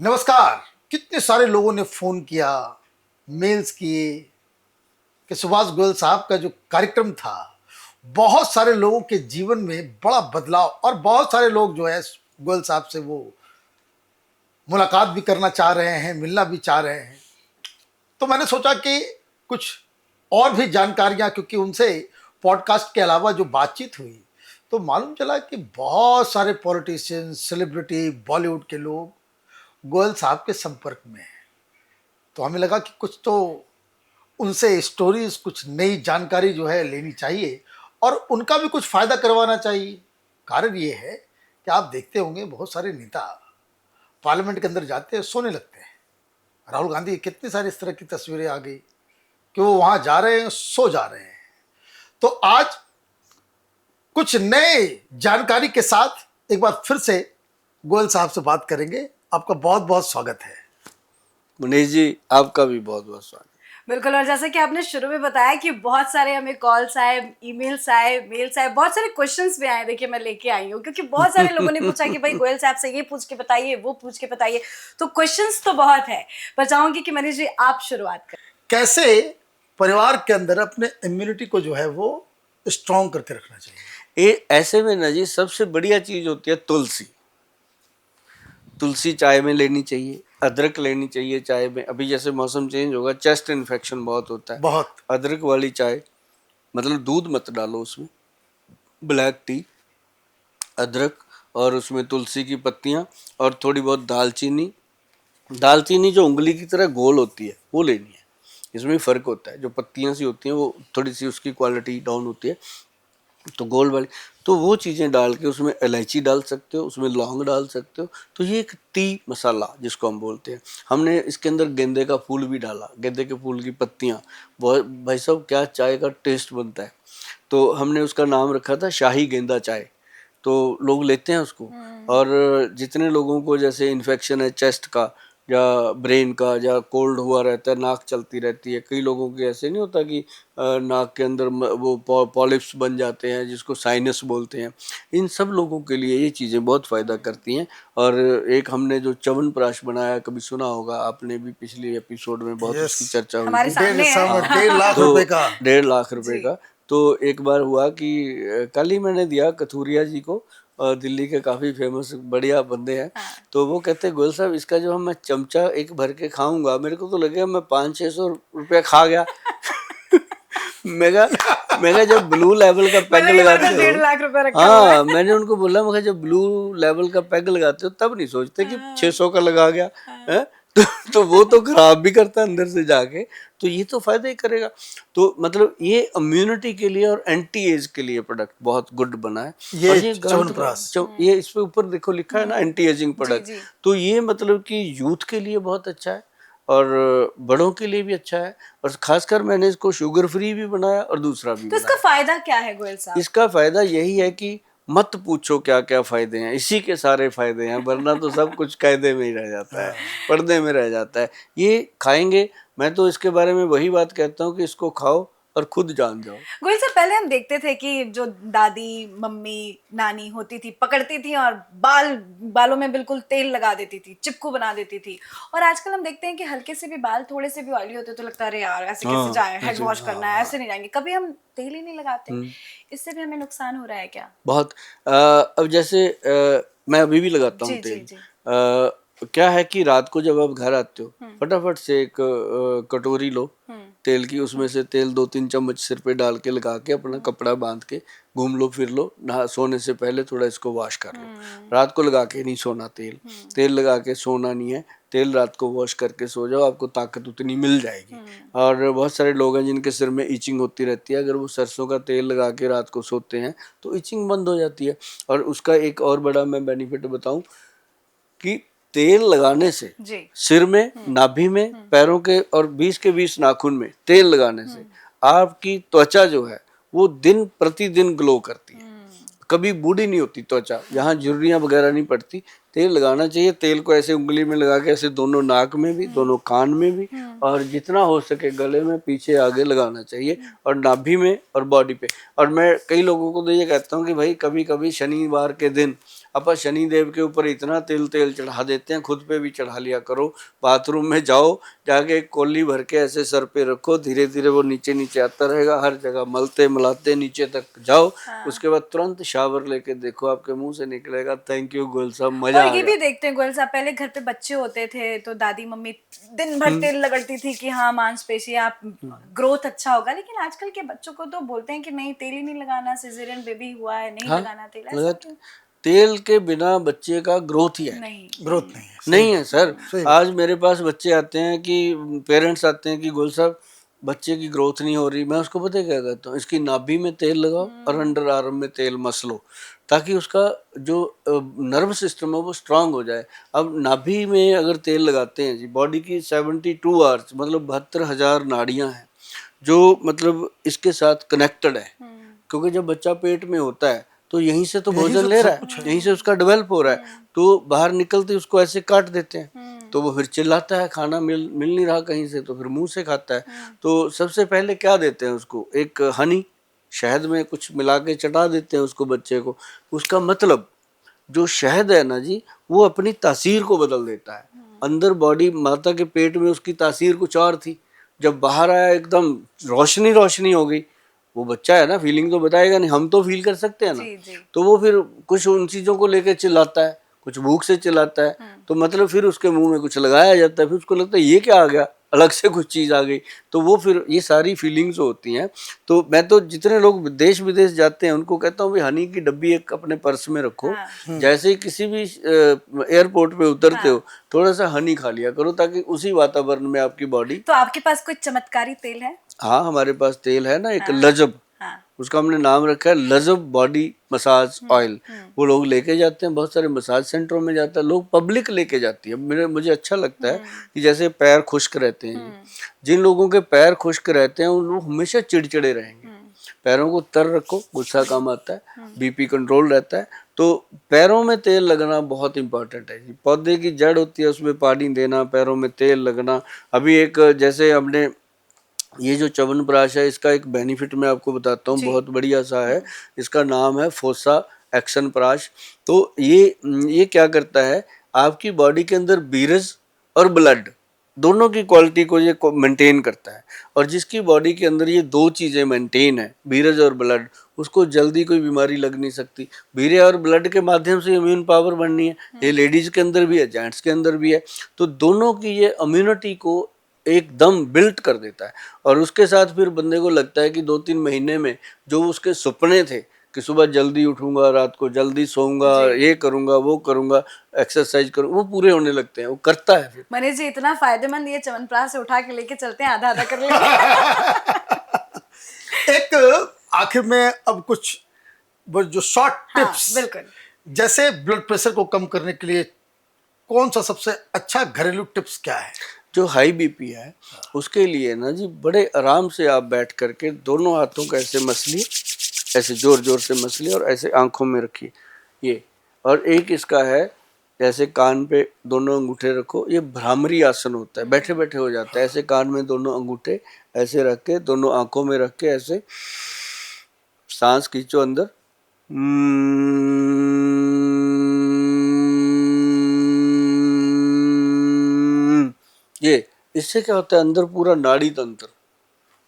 नमस्कार। कितने सारे लोगों ने फोन किया, मेल्स किए कि सुभाष गोयल साहब का जो कार्यक्रम था, बहुत सारे लोगों के जीवन में बड़ा बदलाव और बहुत सारे लोग जो है गोयल साहब से वो मुलाकात भी करना चाह रहे हैं, मिलना भी चाह रहे हैं। तो मैंने सोचा कि कुछ और भी जानकारियां, क्योंकि उनसे पॉडकास्ट के अलावा जो बातचीत हुई तो मालूम चला कि बहुत सारे पॉलिटिशियन, सेलिब्रिटी, बॉलीवुड के लोग गोयल साहब के संपर्क में हैं। तो हमें लगा कि कुछ तो उनसे स्टोरीज, कुछ नई जानकारी जो है लेनी चाहिए और उनका भी कुछ फायदा करवाना चाहिए। कारण ये है कि आप देखते होंगे बहुत सारे नेता पार्लियामेंट के अंदर जाते हैं, सोने लगते हैं। राहुल गांधी की कितनी सारी इस तरह की तस्वीरें आ गई कि वो वहां जा रहे हैं, सो जा रहे हैं। तो आज कुछ नए जानकारी के साथ एक बार फिर से गोयल साहब से बात करेंगे। आपका बहुत बहुत स्वागत है। मनीष जी, आपका भी बहुत बहुत स्वागत। बिल्कुल। और जैसा कि आपने शुरू में बताया कि बहुत सारे हमें कॉल्स आए, ईमेल्स आए, मेल्स आए, बहुत सारे क्वेश्चंस भी आए। देखिए, मैं लेके आई हूँ क्योंकि बहुत सारे लोगों ने पूछा कि भाई गोयल साहब से ये पूछ के बताइए, वो पूछ के बताइए। तो क्वेश्चंस तो बहुत है, पर चाहूंगी कि मनीष जी आप शुरुआत करें। कैसे परिवार के अंदर अपने इम्यूनिटी को जो है वो स्ट्रॉन्ग करके रखना चाहिए? ये ऐसे में ना जी, सबसे बढ़िया चीज होती है तुलसी। तुलसी चाय में लेनी चाहिए, अदरक लेनी चाहिए चाय में। अभी जैसे मौसम चेंज होगा, चेस्ट इन्फेक्शन बहुत होता है। बहुत। अदरक वाली चाय, मतलब दूध मत डालो उसमें, ब्लैक टी, अदरक और उसमें तुलसी की पत्तियां और थोड़ी बहुत दालचीनी। दालचीनी जो उंगली की तरह गोल होती है वो लेनी है। इसमें फर्क होता है, जो पत्तियां सी होती हैं वो थोड़ी सी उसकी क्वालिटी डाउन होती है, तो गोल वाली। तो वो चीज़ें डाल के उसमें इलायची डाल सकते हो, उसमें लौंग डाल सकते हो। तो ये एक टी मसाला जिसको हम बोलते हैं। हमने इसके अंदर गेंदे का फूल भी डाला, गेंदे के फूल की पत्तियाँ। बहुत भाई साहब, क्या चाय का टेस्ट बनता है। तो हमने उसका नाम रखा था शाही गेंदा चाय। तो लोग लेते हैं उसको। और जितने लोगों को जैसे इन्फेक्शन है चेस्ट का या ब्रेन का, या कोल्ड हुआ रहता है, नाक चलती रहती है, कई लोगों के ऐसे नहीं होता कि नाक के अंदर वो पॉलिप्स बन जाते हैं जिसको साइनस बोलते हैं। इन सब लोगों के लिए ये चीज़ें बहुत फ़ायदा करती हैं। और एक हमने जो च्यवनप्राश बनाया, कभी सुना होगा आपने भी, पिछले एपिसोड में बहुत Yes. उसकी चर्चा हुई हमारे थी। सामने है। 1.5 लाख तो रुपए का। 1.5 लाख रुपए जी। का। तो एक बार हुआ कि कल ही मैंने दिया कथूरिया जी को, दिल्ली के काफ़ी फेमस बढ़िया बंदे हैं। हाँ। तो वो कहते गोयल साहब, इसका जो मैं चमचा एक भर के खाऊंगा, मेरे को तो लगेगा मैं 500-600 रुपया खा गया। मैं जब ब्लू लेवल का पैग लगाते हो, 1.5 लाख रुपए रखा हुआ है। हाँ मैंने उनको बोला, मैं जब ब्लू लेवल का पैग लगाते हो तब नहीं सोचते कि 600 का लगा गया है। तो वो तो खराब भी करता है अंदर से जाके। तो ये तो फायदा ही करेगा। तो मतलब ये इम्यूनिटी के लिए और एंटी एज के लिए प्रोडक्ट बहुत गुड बना है। ये और ये च्यवनप्राश। ये इस पे ऊपर देखो लिखा है ना, एंटी एजिंग प्रोडक्ट। जी। तो ये मतलब कि यूथ के लिए बहुत अच्छा है और बड़ों के लिए भी अच्छा है। और खासकर मैंने इसको शुगर फ्री भी बनाया और दूसरा भी तो इसका बनाया। फायदा क्या है गोयल साहब? इसका फायदा यही है कि मत पूछो क्या क्या फायदे हैं, इसी के सारे फायदे हैं, वरना तो सब कुछ कायदे में ही रह जाता है, पर्दे में रह जाता है। ये खाएंगे, मैं तो इसके बारे में वही बात कहता हूँ कि इसको खाओ और खुद जान जाओ। गोयल साहब, पहले हम देखते थे कि जो दादी, मम्मी, नानी होती थी, पकड़ती थी और बालों में बिल्कुल तेल लगा देती थी, चिपकू बना देती थी। और आजकल हम देखते हैं कि हल्के से भी बाल थोड़े से भी ऑयली होते तो लगता है अरे यार ऐसे कैसे जाए, हेड वॉश करना है, ऐसे नहीं जाएंगे। कभी हम तेल ही नहीं लगाते। इससे भी हमें नुकसान हो रहा है क्या? बहुत। अब जैसे मैं अभी भी लगाता हूँ जी जी तेल। जी। क्या है कि रात को जब आप घर आते हो, फटाफट से एक कटोरी लो तेल की, उसमें से तेल 2-3 चम्मच सिर पे डाल के लगा के अपना कपड़ा बांध के घूम लो फिर लो। नहा सोने से पहले थोड़ा इसको वॉश कर लो। रात को लगा के नहीं सोना तेल। तेल लगा के सोना नहीं है। तेल रात को वॉश करके सो जाओ, आपको ताकत उतनी मिल जाएगी। और बहुत सारे लोग हैं जिनके सिर में इचिंग होती रहती है, अगर वो सरसों का तेल लगा के रात को सोते हैं तो इचिंग बंद हो जाती है। और उसका एक और बड़ा मैं बेनिफिट बताऊं कि तेल लगाने से सिर में, नाभि में, पैरों के और 20 के 20 नाखून में तेल लगाने से आपकी त्वचा जो है वो दिन प्रतिदिन ग्लो करती है। कभी बूढ़ी नहीं होती त्वचा, यहाँ झुर्रियाँ वगैरह नहीं पड़ती। तेल लगाना चाहिए। तेल को ऐसे उंगली में लगा के ऐसे दोनों नाक में भी, दोनों कान में भी, और जितना हो सके गले में, पीछे आगे लगाना चाहिए, और नाभि में और बॉडी पे। और मैं कई लोगों को तो ये कहता हूँ कि भाई कभी कभी शनिवार के दिन अपन शनि देव के ऊपर इतना तेल चढ़ा देते हैं, खुद पे भी चढ़ा लिया करो। बाथरूम में जाओ, जाके एक कोली भर के ऐसे सर पे रखो, धीरे धीरे वो नीचे नीचे आता रहेगा, हर जगह मलते मलाते नीचे तक जाओ। उसके बाद तुरंत शावर लेके देखो, आपके मुंह से निकलेगा थैंक यू गोयल साहब, मजा और आ ये गया। भी देखते हैं गोयल साहब, पहले घर पे बच्चे होते थे तो दादी मम्मी दिन भर तेल लगड़ती थी कि हाँ मांसपेशी आप ग्रोथ अच्छा होगा, लेकिन आजकल के बच्चों को तो बोलते हैं कि नहीं तेल ही नहीं लगाना, सिजेरियन बेबी हुआ है नहीं हाँ, लगाना तेल, ऐसा लगा- क्यों? तेल के बिना बच्चे का ग्रोथ ही है नहीं ग्रोथ नहीं है। नहीं है सर। सही आज मेरे पास बच्चे आते हैं कि पेरेंट्स आते हैं कि गोल साहब बच्चे की ग्रोथ नहीं हो रही। मैं उसको पता है क्या कहता हूँ, इसकी नाभि में तेल लगाओ और अंडर आर्म में तेल मस लो, ताकि उसका जो नर्व सिस्टम है वो स्ट्रांग हो जाए। अब नाभि में अगर तेल लगाते हैं जी, बॉडी की 72 आवर्स मतलब 72,000 नाड़ियाँ हैं जो मतलब इसके साथ कनेक्टेड है। क्योंकि जब बच्चा पेट में होता है तो यहीं से तो यहीं भोजन से ले सब रहा कुछ है, है। यहीं से उसका डेवलप हो रहा है, तो बाहर निकलते उसको ऐसे काट देते हैं, तो वो फिर चिल्लाता है, खाना मिल नहीं रहा कहीं से, तो फिर मुंह से खाता है। तो सबसे पहले क्या देते हैं उसको, एक हनी, शहद में कुछ मिला के चटा देते हैं उसको बच्चे को। उसका मतलब जो शहद है ना जी, वो अपनी तासीर को बदल देता है। अंदर बॉडी माता के पेट में उसकी तासीर कुछ और थी, जब बाहर आया एकदम रोशनी रोशनी हो गई। वो बच्चा है ना, फीलिंग तो बताएगा नहीं, हम तो फील कर सकते हैं ना। जी जी तो वो फिर कुछ उन चीजों को लेके चिल्लाता है, कुछ भूख से चिल्लाता है, तो मतलब फिर उसके मुंह में कुछ लगाया जाता है, फिर उसको लगता है ये क्या आ गया, अलग से कुछ चीज आ गई। तो वो फिर ये सारी फीलिंग्स होती हैं। तो मैं तो जितने लोग देश विदेश जाते हैं उनको कहता हूँ भाई हनी की डब्बी एक अपने पर्स में रखो, हाँ। जैसे ही किसी भी एयरपोर्ट पे उतरते हो थोड़ा सा हनी खा लिया करो, ताकि उसी वातावरण में आपकी बॉडी। तो आपके पास कोई चमत्कारी तेल है? हाँ, हमारे पास तेल है ना, एक लजब, हाँ उसका हमने नाम रखा है लजब बॉडी मसाज ऑयल। वो लोग लेके जाते हैं, बहुत सारे मसाज सेंटरों में जाता है, लोग पब्लिक लेके जाती है। मुझे अच्छा लगता है कि जैसे पैर खुश्क रहते हैं, जिन लोगों के पैर खुश्क रहते हैं उन लोग हमेशा चिड़चिड़े रहेंगे। पैरों को तर रखो, गुस्सा कम आता है, बीपी कंट्रोल रहता है। तो पैरों में तेल लगना बहुत इंपॉर्टेंट है जी। पौधे की जड़ होती है, उसमें पानी देना, पैरों में तेल लगना। अभी एक जैसे हमने ये जो च्यवनप्राश है, इसका एक बेनिफिट मैं आपको बताता हूँ, बहुत बढ़िया सा है। इसका नाम है फोसा एक्शन प्राश। तो ये क्या करता है, आपकी बॉडी के अंदर बीरज और ब्लड दोनों की क्वालिटी को ये मेंटेन करता है। और जिसकी बॉडी के अंदर ये दो चीज़ें मेंटेन है, बीरज और ब्लड, उसको जल्दी कोई बीमारी लग नहीं सकती। बीरे और ब्लड के माध्यम से इम्यून पावर बढ़नी है, ये लेडीज़ के अंदर भी है, जेंट्स के अंदर भी है। तो दोनों की ये इम्यूनिटी को एकदम बिल्ट कर देता है। और उसके साथ फिर बंदे को लगता है कि 2-3 महीने में जो उसके सपने थे कि सुबह जल्दी उठूंगा, रात को जल्दी सोऊंगा, ये करूंगा, वो करूंगा, एक्सरसाइज करूंगा, वो पूरे होने लगते हैं, वो करता है फिर। मनीष जी इतना फायदेमंद ये च्यवनप्राश से उठा के लेके चलते हैं, आधा आधा कर लेंगे। एक आखिर में अब कुछ वो जो शॉर्ट हाँ, टिप्स, बिल्कुल। जैसे ब्लड प्रेशर को कम करने के लिए कौन सा सबसे अच्छा घरेलू टिप्स क्या है? जो हाई बीपी है उसके लिए ना जी, बड़े आराम से आप बैठ करके दोनों हाथों को ऐसे मसलिए, ऐसे जोर जोर से मसलिए और ऐसे आंखों में रखिए ये। और एक इसका है, ऐसे कान पे दोनों अंगूठे रखो, ये भ्रामरी आसन होता है, बैठे बैठे हो जाता है। ऐसे कान में दोनों अंगूठे ऐसे रख के, दोनों आंखों में रख के ऐसे सांस खींचो अंदर, ये। इससे क्या होता है, अंदर पूरा नाड़ी तंत्र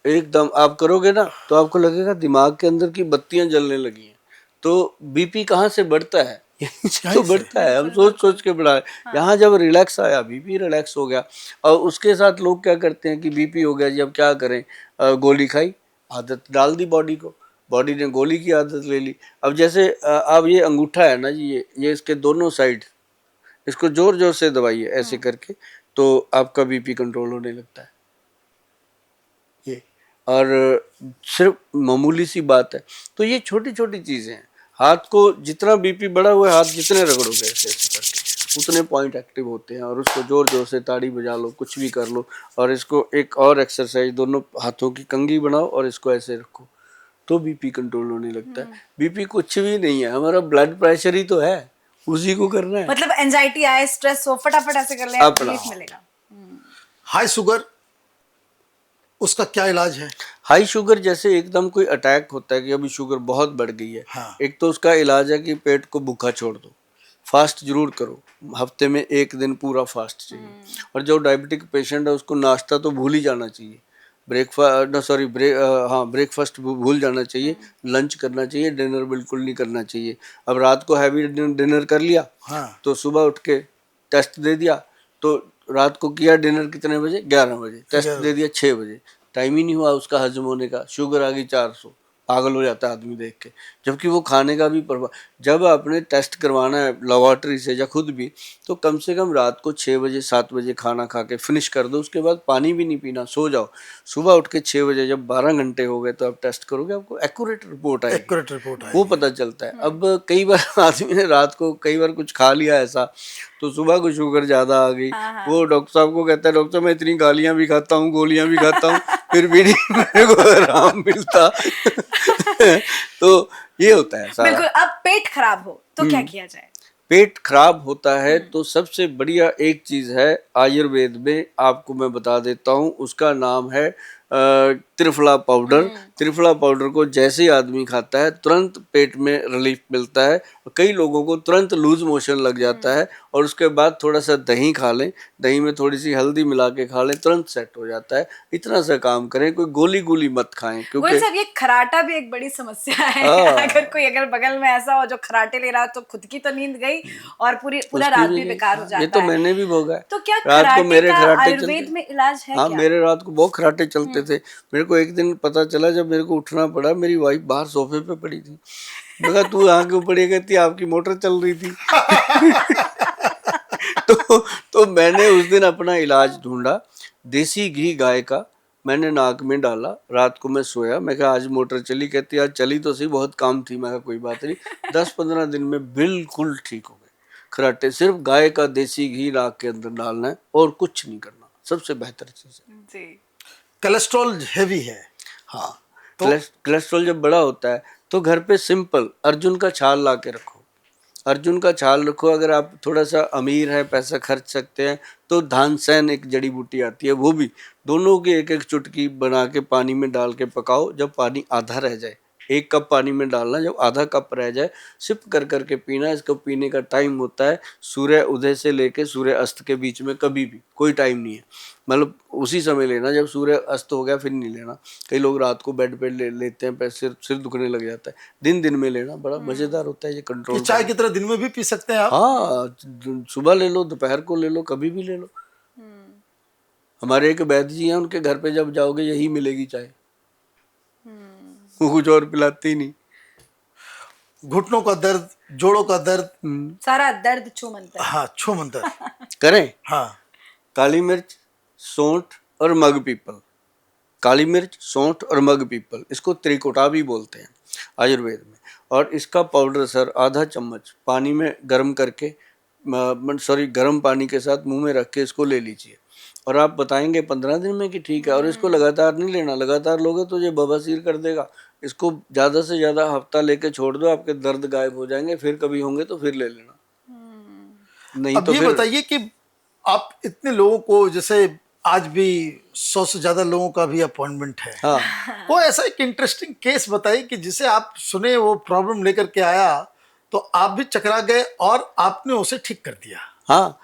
एकदम आप करोगे ना तो आपको लगेगा दिमाग के अंदर की बत्तियां जलने लगी हैं। तो बीपी कहाँ से बढ़ता है, यहीं से तो बढ़ता है, हम सोच सोच के बढ़ा है। यहाँ जब रिलैक्स आया, बीपी रिलैक्स हो गया। और उसके साथ लोग क्या करते हैं कि बीपी हो गया जी, अब क्या करें, गोली खाई, आदत डाल दी बॉडी को, बॉडी ने गोली की आदत ले ली। अब जैसे अब ये अंगूठा है ना जी, ये इसके दोनों साइड इसको जोर जोर से दबाइए ऐसे करके, तो आपका बीपी कंट्रोल होने लगता है ये। और सिर्फ मामूली सी बात है। तो ये छोटी छोटी चीज़ें हैं। हाथ को जितना बीपी बढ़ा हुआ है, हाथ जितने रगड़ोगे ऐसे ऐसे करके उतने पॉइंट एक्टिव होते हैं। और उसको जोर जोर से ताड़ी बजा लो, कुछ भी कर लो। और इसको एक और एक्सरसाइज, दोनों हाथों की कंघी बनाओ और इसको ऐसे रखो, तो बीपी कंट्रोल होने लगता है। बीपी कुछ भी नहीं है, हमारा ब्लड प्रेशर ही तो है, उसी को करना है। मतलब एंजाइटी आए, स्ट्रेस हो, फटाफट ऐसे कर ले, अपना रिलीफ मिलेगा। हाई शुगर, उसका क्या इलाज है? हाई शुगर जैसे एकदम कोई अटैक होता है कि अभी शुगर बहुत बढ़ गई है, हाँ। एक तो उसका इलाज है कि पेट को भूखा छोड़ दो। फास्ट जरूर करो, हफ्ते में एक दिन पूरा फास्ट चाहिए। और जो डायबिटिक पेशेंट है उसको नाश्ता तो भूल ही जाना चाहिए, ब्रेकफास्ट भूल जाना चाहिए, लंच करना चाहिए, डिनर बिल्कुल नहीं करना चाहिए। अब रात को हैवी डिनर कर लिया हाँ। तो सुबह उठ के टेस्ट दे दिया, तो रात को किया डिनर कितने बजे, 11 बजे, टेस्ट 11 दे दिया 6 बजे, टाइम ही नहीं हुआ उसका हजम होने का, शुगर आ गई 400, पागल हो जाता है आदमी देख के। जबकि वो खाने का भी परवाह, जब आपने टेस्ट करवाना है लेबोरेटरी से या खुद भी, तो कम से कम रात को 6 बजे 7 बजे खाना खा के फिनिश कर दो, उसके बाद पानी भी नहीं पीना, सो जाओ। सुबह उठ के 6 बजे जब 12 घंटे हो गए तो आप टेस्ट करोगे, आपको एक्यूरेट रिपोर्ट आएगी, एक्यूरेट रिपोर्ट वो आएगी। पता चलता है। अब कई बार आदमी ने रात को कई बार कुछ खा लिया ऐसा, तो सुबह को शुगर ज्यादा आ गई, वो डॉक्टर साहब को कहता है डॉक्टर साहब मैं इतनी गालियां भी खाता हूँ, गोलियां भी खाता हूँ, फिर भी नहीं मेरे को आराम मिलता। तो ये होता है सारा। बिल्कुल। अब पेट खराब हो तो क्या किया जाए? पेट खराब होता है तो सबसे बढ़िया एक चीज है आयुर्वेद में, आपको मैं बता देता हूँ, उसका नाम है त्रिफला पाउडर। त्रिफला पाउडर को जैसे ही आदमी खाता है तुरंत पेट में रिलीफ मिलता है। कई लोगों को तुरंत लूज मोशन लग जाता है, और उसके बाद थोड़ा सा दही खा लें, दही में थोड़ी सी हल्दी मिला के खा लें, तुरंत सेट हो जाता है। इतना सा काम करें, कोई गोली गोली मत खाएं, गोयल क्योंकि साहब, ये खराटा भी एक बड़ी समस्या है। हाँ। अगर कोई अगर बगल में ऐसा हो जो खराटे ले रहा हो तो खुद की तो नींद गई और पूरा उसकी रात भी भी गई। बेकार हो जाता है। ये तो मैंने भी भोगा है। तो क्या रात को खराटे मेरे का खराटे आयुर्वेद चलते, में इलाज है हाँ क्या? मेरे रात को बहुत खराटे चलते थे। मेरे को एक दिन पता चला जब मेरे को उठना पड़ा, मेरी वाइफ बाहर सोफे पे पड़ी थी। मैं कहा तू यहाँ क्यों पड़ी? कहती आपकी मोटर चल रही थी। तो मैंने उस दिन अपना इलाज ढूंढा, देसी घी गाय का मैंने नाक में डाला, रात को मैं सोया, मैं कहा आज मोटर चली, कहती आज चली तो सही, बहुत काम थी। मैं कहा कोई बात नहीं। 10-15 दिन में बिल्कुल ठीक हो गए खराटे। सिर्फ गाय का देसी घी नाक के अंदर डालना है और कुछ नहीं करना, सबसे बेहतर चीज है। जी। कोलेस्ट्रॉल हैवी है। हाँ, कोलेस्ट्रॉल जब बड़ा होता है तो घर पे सिंपल अर्जुन का छाल ला के रखो, अर्जुन का छाल रखो। अगर आप थोड़ा सा अमीर है, पैसा खर्च सकते हैं, तो धानसैन एक जड़ी बूटी आती है, वो भी दोनों की एक एक चुटकी बना के पानी में डाल के पकाओ। जब पानी आधा रह जाए, 1 कप पानी में डालना, जब आधा कप रह जाए सिप कर करके पीना। इसको पीने का टाइम होता है सूर्य उदय से लेके सूर्य अस्त के बीच में, कभी भी कोई टाइम नहीं है, मतलब उसी समय लेना। जब सूर्य अस्त हो गया फिर नहीं लेना। कई लोग रात को बेड पे लेते हैं, सिर दुखने लग जाता है। दिन दिन में लेना बड़ा मजेदार होता है, ये कि कंट्रोल। चाय की तरह दिन में भी पी सकते हैं आप। हाँ, सुबह ले लो, दोपहर को ले लो, कभी भी ले लो। हमारे एक वैद्य जी हैं, उनके घर पे जब जाओगे यही मिलेगी चाय, वो कुछ और पिलाती नहीं। घुटनों का दर्द, जोड़ों का दर्द, सारा दर्द छू मंतर। हाँ छू मंतर। करें हाँ काली मिर्च, सौंठ और मग पीपल। काली मिर्च, सौंठ और मग पीपल, इसको त्रिकोटा भी बोलते हैं आयुर्वेद में। और इसका पाउडर सर आधा चम्मच पानी में गर्म करके, गर्म पानी के साथ मुंह में रख के इसको ले लीजिए, और आप बताएंगे 15 दिन में कि ठीक है। और इसको लगातार नहीं लेना, लगातार लोगे तो ये बवासीर कर देगा। इसको ज़्यादा से ज़्यादा हफ्ता लेके छोड़ दो, आपके दर्द गायब हो जाएंगे। फिर कभी होंगे तो फिर ले लेना, नहीं अब तो ये फिर। बताइए कि आप इतने लोगों को, जैसे आज भी 100 से ज्यादा लोगों का भी अपॉइंटमेंट है, हाँ, कोई ऐसा एक इंटरेस्टिंग केस बताइए कि जिसे आप सुने, वो प्रॉब्लम लेकर के आया तो आप भी चकरा गए और आपने उसे ठीक कर दिया। हाँ,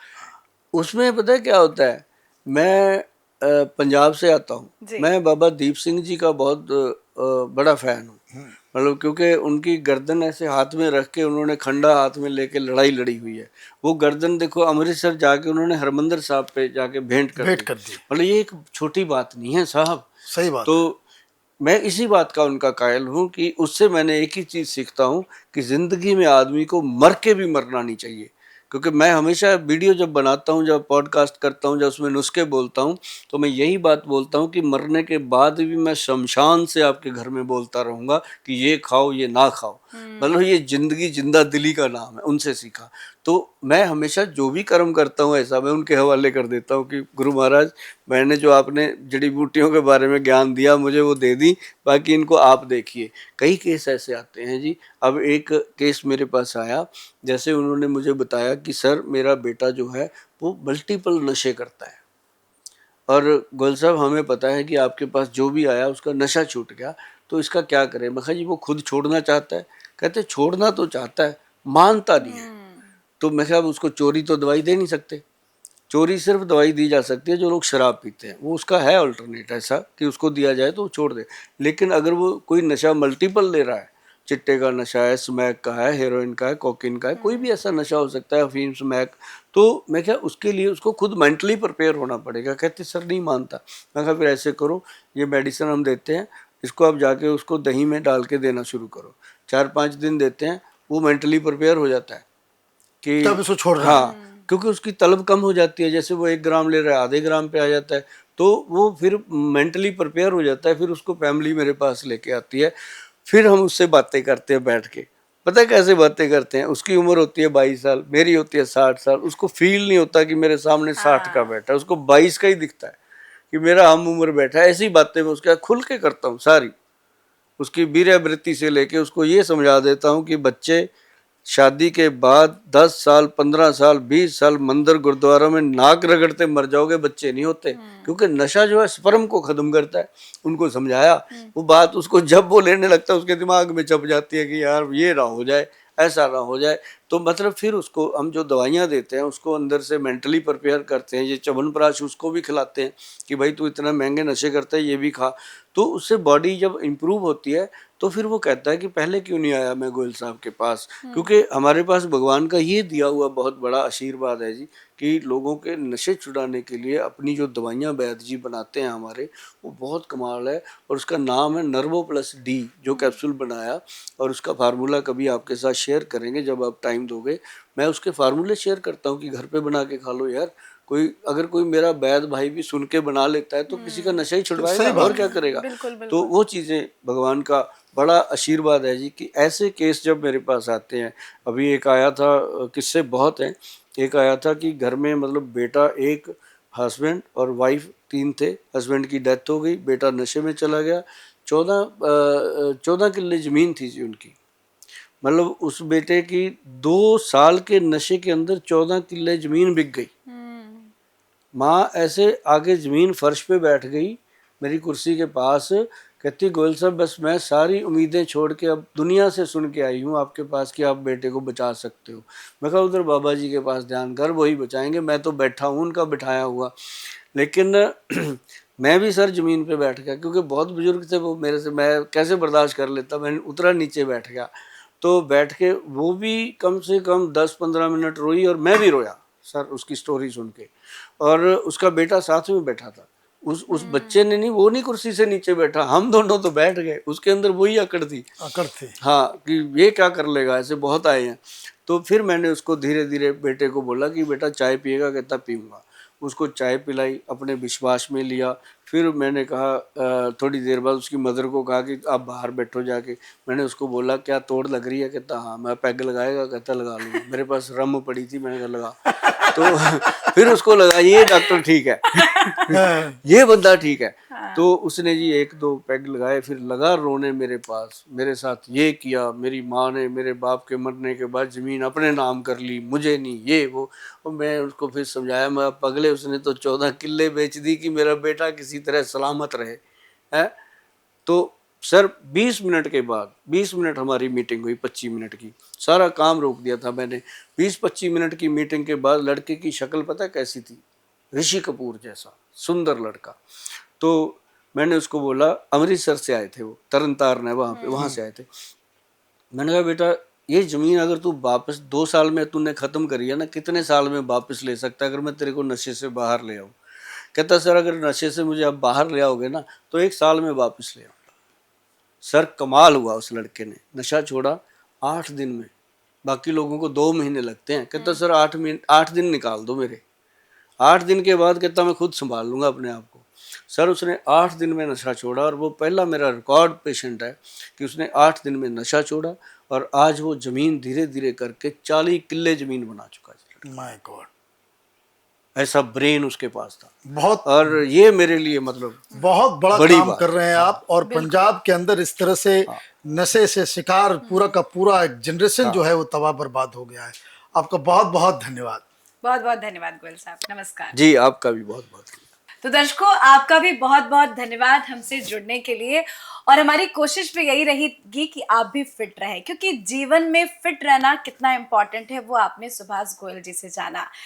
उसमें पता है क्या होता है, मैं पंजाब से आता हूँ। जी। मैं बाबा दीप सिंह जी का बहुत बड़ा फैन हूँ। मतलब क्योंकि उनकी गर्दन ऐसे हाथ में रख के, उन्होंने खंडा हाथ में लेके लड़ाई लड़ी हुई है। वो गर्दन देखो, अमृतसर जाके उन्होंने हरमंदिर साहब पे जाके भेंट कर दी। मतलब ये एक छोटी बात नहीं है साहब। सही बात। तो मैं इसी बात का उनका कायल हूँ कि उससे मैंने एक ही चीज़ सीखता हूँ कि ज़िंदगी में आदमी को मर के भी मरना नहीं चाहिए। क्योंकि मैं हमेशा वीडियो जब बनाता हूँ, जब पॉडकास्ट करता हूँ, जब उसमें नुस्खे बोलता हूँ, तो मैं यही बात बोलता हूँ कि मरने के बाद भी मैं शमशान से आपके घर में बोलता रहूँगा कि ये खाओ, ये ना खाओ। मतलब ये जिंदगी जिंदा दिली का नाम है, उनसे सीखा। तो मैं हमेशा जो भी कर्म करता हूँ ऐसा मैं उनके हवाले कर देता हूँ कि गुरु महाराज, मैंने जो आपने जड़ी बूटियों के बारे में ज्ञान दिया मुझे वो दे दी, बाकी इनको आप देखिए। कई केस ऐसे आते हैं जी। अब एक केस मेरे पास आया, जैसे उन्होंने मुझे बताया कि सर मेरा बेटा जो है वो मल्टीपल नशे करता है, और गोयल साहब हमें पता है कि आपके पास जो भी आया उसका नशा छूट गया, तो इसका क्या करें? मैं कहा जी वो खुद छोड़ना चाहता है। कहते छोड़ना तो चाहता है, मानता नहीं है। तो मैं क्या, उसको चोरी तो दवाई दे नहीं सकते, चोरी सिर्फ दवाई दी जा सकती है जो लोग शराब पीते हैं, वो उसका है अल्टरनेट ऐसा कि उसको दिया जाए तो वो छोड़ दे। लेकिन अगर वो कोई नशा मल्टीपल ले रहा है, चिट्टे का नशा है, स्मैक का है, हेरोइन का है, कोकीन का है, कोई भी ऐसा नशा हो सकता है, अफीम, स्मैक, तो मैं क्या उसके लिए उसको खुद मेंटली प्रिपेयर होना पड़ेगा। कहते सर नहीं मानता। मैं कहा फिर ऐसे करो, ये मेडिसिन हम देते हैं, इसको आप जाके उसको दही में डाल के देना शुरू करो, 4-5 दिन देते हैं, वो मेंटली प्रिपेयर हो जाता है कि तब इसको छोड़ रहा है। हाँ, क्योंकि उसकी तलब कम हो जाती है, जैसे वो 1 ग्राम ले रहा है आधे ग्राम पे आ जाता है, तो वो फिर मेंटली प्रिपेयर हो जाता है। फिर उसको फैमिली मेरे पास लेके आती है, फिर हम उससे बातें करते हैं बैठ के। पता है कैसे बातें करते हैं? उसकी उम्र होती है 22 साल, मेरी होती है 60 साल, उसको फील नहीं होता कि मेरे सामने 60 का बैठा है, उसको 22 का ही दिखता है कि मेरा हम उम्र बैठा है। ऐसी बातें मैं उसके खुल के करता हूँ सारी, उसकी वीर्यावृत्ति से लेके उसको ये समझा देता हूँ कि बच्चे शादी के बाद 10 साल, 15 साल, 20 साल मंदिर गुरुद्वारा में नाक रगड़ते मर जाओगे, बच्चे नहीं होते। क्योंकि नशा जो है स्पर्म को खत्म करता है। उनको समझाया, वो बात उसको जब वो लेने लगता है उसके दिमाग में चप जाती है कि यार ये ना हो जाए, ऐसा ना हो जाए। तो मतलब फिर उसको हम जो दवाइयाँ देते हैं उसको अंदर से मेंटली प्रिपेयर करते हैं। ये च्यवनप्राश उसको भी खिलाते हैं कि भाई तू इतना महंगे नशे करता है, ये भी खा। तो उससे बॉडी जब इम्प्रूव होती है तो फिर वो कहता है कि पहले क्यों नहीं आया मैं गोयल साहब के पास। क्योंकि हमारे पास भगवान का ये दिया हुआ बहुत बड़ा आशीर्वाद है जी कि लोगों के नशे छुड़ाने के लिए अपनी जो दवाइयाँ वैद्य जी बनाते हैं हमारे, वो बहुत कमाल है। और उसका नाम है नर्वो प्लस डी, जो कैप्सूल बनाया, और उसका फार्मूला कभी आपके साथ शेयर करेंगे जब आप टाइम दोगे। मैं उसके फार्मूले शेयर करता हूँ कि घर पे बना के खा लो यार। अगर कोई मेरा वैद्य भाई भी सुन के बना लेता है तो किसी का नशा ही छुड़वाएगा, और क्या करेगा। तो वो चीज़ें भगवान का बड़ा आशीर्वाद है जी कि ऐसे केस जब मेरे पास आते हैं। अभी एक आया था, किस्से बहुत हैं। एक आया था कि घर में मतलब बेटा, एक हस्बैंड और वाइफ 3 थे। हस्बैंड की डेथ हो गई, बेटा नशे में चला गया। 14 किल्ले ज़मीन थी जी उनकी। मतलब उस बेटे की 2 साल के नशे के अंदर 14 किल्ले ज़मीन बिक गई। माँ ऐसे आगे ज़मीन फर्श पे बैठ गई मेरी कुर्सी के पास, कहती गोयल साहब बस मैं सारी उम्मीदें छोड़ के अब दुनिया से सुन के आई हूँ आपके पास कि आप बेटे को बचा सकते हो। मैं कहा उधर बाबा जी के पास ध्यान कर, वही बचाएंगे, मैं तो बैठा हूँ उनका बिठाया हुआ। लेकिन मैं भी सर ज़मीन पे बैठ गया, क्योंकि बहुत बुजुर्ग थे वो मेरे से, मैं कैसे बर्दाश्त कर लेता। मैंने उतरा, नीचे बैठ गया। तो बैठ के वो भी कम से कम 10-15 मिनट रोई और मैं भी रोया सर उसकी स्टोरी सुन के। और उसका बेटा साथ में बैठा था। उस बच्चे ने नहीं, वो नहीं कुर्सी से नीचे बैठा, हम दोनों तो बैठ गए। उसके अंदर वही अकड़ थी, हाँ, कि ये क्या कर लेगा, ऐसे बहुत आए हैं। तो फिर मैंने उसको धीरे धीरे बेटे को बोला कि बेटा चाय पिएगा, कहता पीऊँगा। उसको चाय पिलाई, अपने विश्वास में लिया। फिर मैंने कहा थोड़ी देर बाद उसकी मदर को कहा कि आप बाहर बैठो जाके। मैंने उसको बोला क्या तोड़ लग रही है, कहता हाँ। मैं पैग लगाएगा, कहता लगा लूँगा। मेरे पास रम पड़ी थी, मैंने कहा लगा। तो फिर उसको लगा ये डॉक्टर ठीक है, ये बंदा ठीक है। तो उसने जी 1-2 पैग लगाए, फिर लगा रोने मेरे पास। मेरे साथ ये किया, मेरी माँ ने मेरे बाप के मरने के बाद ज़मीन अपने नाम कर ली, मुझे नहीं, ये वो। और मैं उसको फिर समझाया, मैं पगले उसने तो 14 किल्ले बेच दी कि मेरा बेटा किसी तरह सलामत रहे है। तो सर 20 मिनट के बाद, 20 मिनट हमारी मीटिंग हुई 25 मिनट की, सारा काम रोक दिया था मैंने। 20-25 मिनट की मीटिंग के बाद लड़के की शक्ल पता कैसी थी, ऋषि कपूर जैसा सुंदर लड़का। तो मैंने उसको बोला, अमृतसर से आए थे वो, तरन तारण है वहाँ पे, वहाँ से आए थे। मैंने कहा बेटा ये ज़मीन अगर तू वापस 2 साल में तूने ख़त्म करी है ना, कितने साल में वापस ले सकता है अगर मैं तेरे को नशे से बाहर ले आऊँ। कहता सर अगर नशे से मुझे अब बाहर ले आओगे ना तो 1 साल में वापस ले आऊँगा। सर कमाल हुआ, उस लड़के ने नशा छोड़ा 8 दिन में। बाकी लोगों को 2 महीने लगते हैं। कहता सर 8 दिन निकाल दो मेरे। 8 दिन के बाद कहता मैं खुद संभाल लूँगा अपने आप को। सर उसने 8 दिन में नशा छोड़ा, और वो पहला मेरा रिकॉर्ड पेशेंट है कि उसने 8 दिन में नशा छोड़ा, और आज वो ज़मीन धीरे धीरे करके 40 किल्ले ज़मीन बना चुका है। माय गॉड, ऐसा ब्रेन उसके पास था बहुत। और ये मेरे लिए मतलब बहुत बड़ा बड़ी काम बात कर रहे हैं आप। और पंजाब के अंदर इस तरह से नशे से शिकार पूरा का पूरा एक जनरेशन जो है वो तबाह बर्बाद हो गया है। आपका बहुत बहुत धन्यवाद। बहुत बहुत धन्यवाद गोयल साहब, नमस्कार जी। आपका भी बहुत बहुत धन्यवाद। तो दर्शकों, आपका भी बहुत बहुत धन्यवाद हमसे जुड़ने के लिए। और हमारी कोशिश भी यही रहेगी कि आप भी फिट रहें, क्योंकि जीवन में फिट रहना कितना इंपॉर्टेंट है वो आपने सुभाष गोयल जी से जाना।